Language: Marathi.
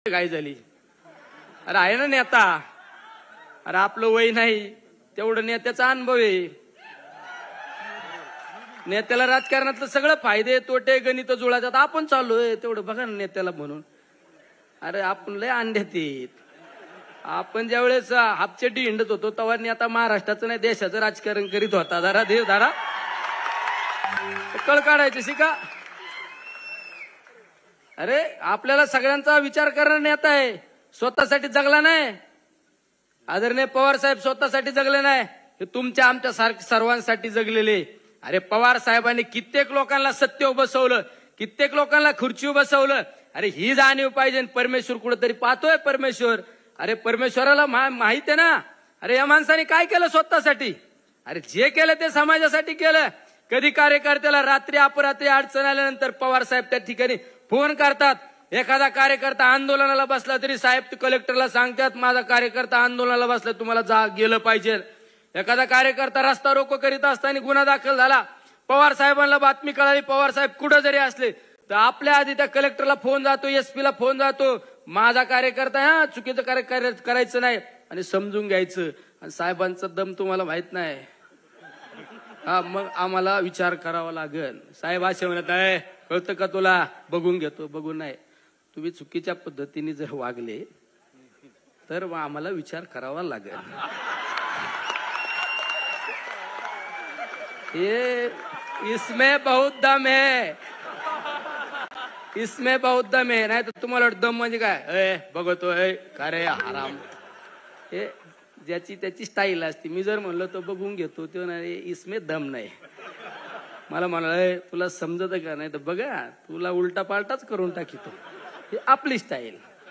काय झाली? अरे आहे ना नेता, अरे आपलं वय नाही तेवढं नेत्याचा अनुभव आहे. नेत्याला राजकारणातलं सगळं फायदे तोटे गणित जुळातात. आपण चाललोय तेवढं बघा ना नेत्याला म्हणून. अरे आपण लय अंड्यात येत. आपण ज्यावेळेस हापचेटी हिंडत होतो तेव्हा नेता महाराष्ट्राचं नाही देशाचं राजकारण करीत होता. जरा देव धरा कळ काढायचे शिका. अरे आपल्याला सगळ्यांचा विचार करणारा नेता आहे, स्वतःसाठी जगला नाही. आदरणीय पवार साहेब स्वतःसाठी जगले नाही, हे तुमच्या आमच्या सर्वांसाठी जगलेले. अरे पवार साहेबांनी कित्येक लोकांना सत्तेवर बसवलं, कित्येक लोकांना खुर्चीवर बसवलं. अरे ही जाणीव पाहिजे. परमेश्वर कुठेतरी पाहतोय परमेश्वर. अरे परमेश्वराला माहित आहे ना. अरे या माणसाने काय केलं स्वतःसाठी? अरे जे केलं ते समाजासाठी केलं. कधी कार्यकर्त्याला रात्री अपरात्री अडचण आल्यानंतर पवार साहेब त्या ठिकाणी फोन करतात. एखादा कार्यकर्ता आंदोलनाला बसला तरी साहेब कलेक्टरला सांगतात माझा कार्यकर्ता आंदोलनाला बसला, तुम्हाला गेलं पाहिजे. एखादा कार्यकर्ता रस्ता रोको करीत असताना गुन्हा दाखल झाला, पवार साहेबांना बातमी कळाली, पवार साहेब कुठं जरी असले तर आपल्या आधी त्या कलेक्टरला फोन जातो, एसपी ला फोन जातो, माझा कार्यकर्ता हा चुकीचं कार्य करायचं नाही आणि समजून घ्यायचं. आणि साहेबांचा दम तुम्हाला माहित नाही. हा मग आम्हाला विचार करावा लागेल. साहेब असे म्हणत आहे, कळतं का तुला? बघून घेतो. बघून नाही, तुम्ही चुकीच्या पद्धतीने जर वागले तर आम्हाला विचार करावा लागेल. ये इसमें बहुत दम है, इसमें बहुत दम है. नाही तर तुम्हाला दम म्हणजे काय? बघतो का रे आराम. हे ज्याची त्याची स्टाईल असते. मी जर म्हणलं तर बघून घेतो, ते नाही इसमें दम नाही. मला म्हणाल तुला समजत का? नाही तर बघा तुला उलटा पालटाच करून टाकीतो. ही आपली स्टाईल.